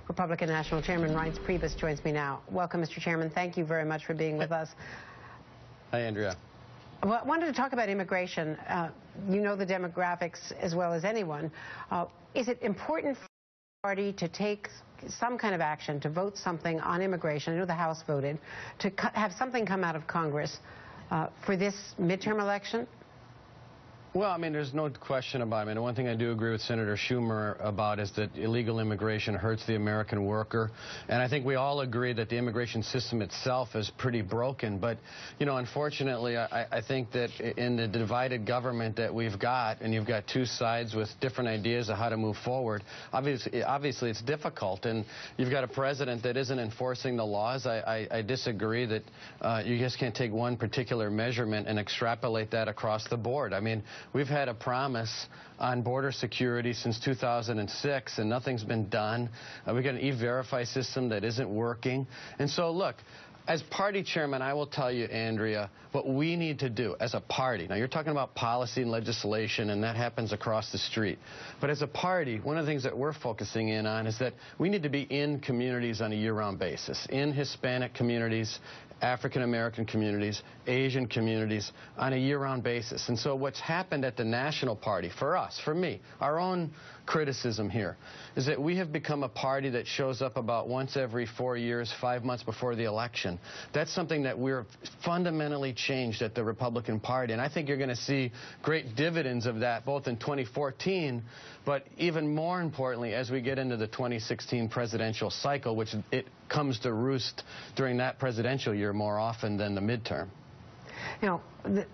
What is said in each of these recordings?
Republican National Chairman Reince Priebus joins me now. Welcome, Mr. Chairman. Thank you very much for being with us. Hi, Andrea. Well, I wanted to talk about immigration. You know the demographics as well as anyone. Is it important for the party to take some kind of action, to vote something on immigration? I know the House voted, to have something come out of Congress for this midterm election? Well, I mean, there's no question about it. I mean, one thing I do agree with Senator Schumer about is that illegal immigration hurts the American worker. And I think we all agree that the immigration system itself is pretty broken. But, you know, unfortunately, I think that in the divided government that we've got, and you've got two sides with different ideas of how to move forward, obviously it's difficult. And you've got a president that isn't enforcing the laws. I disagree that you just can't take one particular measurement and extrapolate that across the board. I mean, we've had a promise on border security since 2006, and nothing's been done. We've got an E-Verify system that isn't working. And so, look, as party chairman, I will tell you, Andrea, what we need to do as a party. Now, you're talking about policy and legislation, and that happens across the street. But as a party, one of the things that we're focusing in on is that we need to be in communities on a year-round basis, in Hispanic communities, African-American communities, Asian communities on a year-round basis. And so what's happened at the national party, for us, for me, our own criticism here, is that we have become a party that shows up about once every 4 years, 5 months before the election. That's something that we're fundamentally changed at the Republican Party. And I think you're going to see great dividends of that both in 2014, but even more importantly, as we get into the 2016 presidential cycle, which it comes to roost during that presidential year more often than the midterm. You know,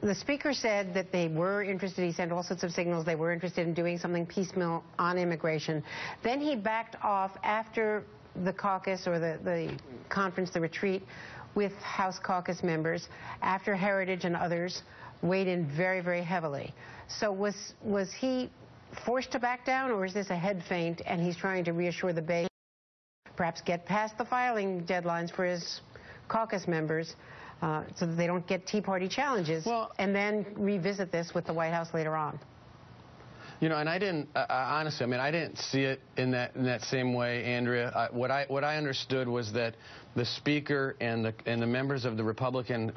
the Speaker said that they were interested, he sent all sorts of signals, they were interested in doing something piecemeal on immigration. Then he backed off after the caucus or the conference, the retreat, with House caucus members, after Heritage and others weighed in very, very heavily. So was he forced to back down, or is this a head feint and he's trying to reassure the base, perhaps get past the filing deadlines for his caucus members so that they don't get Tea Party challenges, and then revisit this with the White House later on? You know, and I didn't, honestly, I mean, I didn't see it in that same way, Andrea. What I understood was that the Speaker and the members of the Republican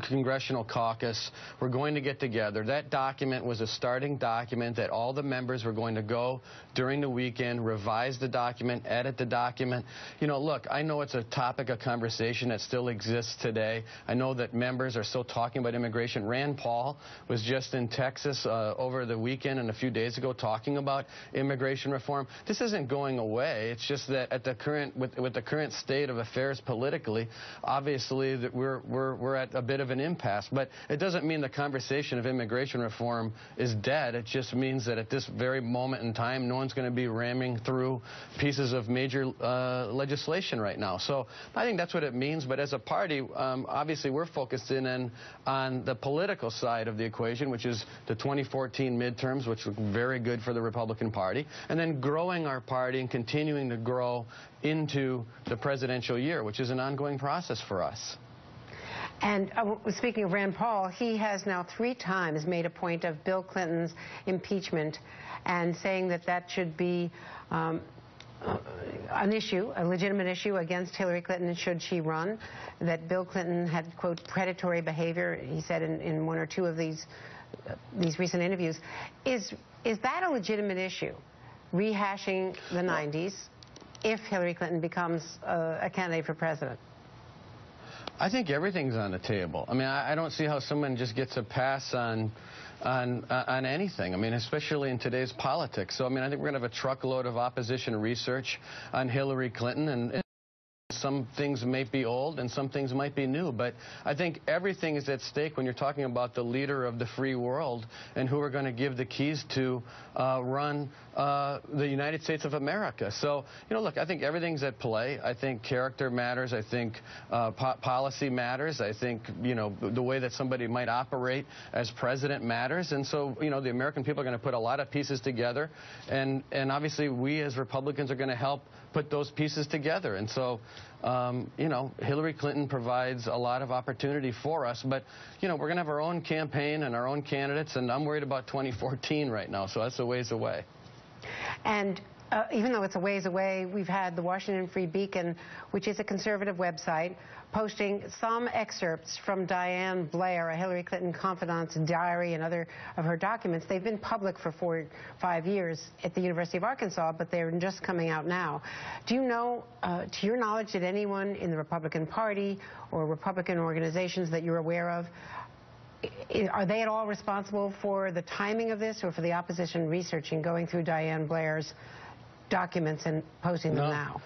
Congressional Caucus were going to get together. That document was a starting document that all the members were going to go during the weekend, revise the document, edit the document. You know, look, I know it's a topic of conversation that still exists today. I know that members are still talking about immigration. Rand Paul was just in Texas over the weekend and a few days ago talking about immigration reform. This isn't going away. It's just that at the current with the current state of affairs politically, obviously that we're at a bit of an impasse. But it doesn't mean the conversation of immigration reform is dead. It just means that at this very moment in time, no one's going to be ramming through pieces of major legislation right now. So I think that's what it means. But as a party, obviously we're focused in on the political side of the equation, which is the 2014 midterms, which look very good for the Republican Party, and then growing our party and continuing to grow into the presidential year, which is an ongoing process for us. And speaking of Rand Paul, he has now 3 times made a point of Bill Clinton's impeachment and saying that that should be an issue, a legitimate issue against Hillary Clinton should she run, that Bill Clinton had, quote, predatory behavior, he said in 1 or 2 of these recent interviews. Is that a legitimate issue, rehashing the 90s, if Hillary Clinton becomes a candidate for president? I think everything's on the table. I mean, I don't see how someone just gets a pass on anything. I mean, especially in today's politics. So, I mean, I think we're going to have a truckload of opposition research on Hillary Clinton, and some things might be old and some things might be new, but I think everything is at stake when you're talking about the leader of the free world and who we're going to give the keys to run the United States of America. So, you know, look, I think everything's at play. I think character matters. I think policy matters. I think, you know, the way that somebody might operate as president matters. And so, you know, the American people are going to put a lot of pieces together, and obviously we as Republicans are going to help put those pieces together. And so, you know, Hillary Clinton provides a lot of opportunity for us, but, you know, we're going to have our own campaign and our own candidates, and I'm worried about 2014 right now, so that's a ways away. And even though it's a ways away, we've had the Washington Free Beacon, which is a conservative website, posting some excerpts from Diane Blair, a Hillary Clinton confidant's diary and other of her documents. They've been public for 4 or 5 years at the University of Arkansas, but they're just coming out now. Do you know, to your knowledge, did anyone in the Republican Party or Republican organizations that you're aware of, are they at all responsible for the timing of this, or for the opposition researching, going through Diane Blair's documents and posting them now?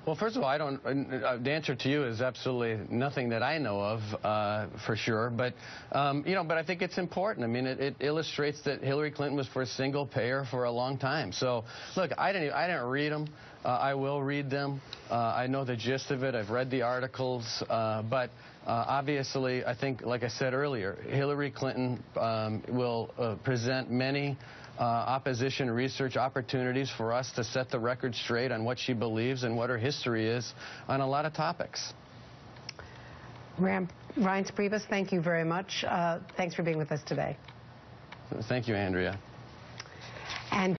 Well, first of all, I don't. The answer to you is absolutely nothing that I know of, for sure. But you know, but I think it's important. I mean, it illustrates that Hillary Clinton was for a single payer for a long time. So, look, I didn't read them. I will read them. I know the gist of it. I've read the articles. But obviously, I think, like I said earlier, Hillary Clinton will present many opposition research opportunities for us to set the record straight on what she believes and what her history is on a lot of topics. Reince Priebus, thank you very much. Thanks for being with us today. Thank you, Andrea.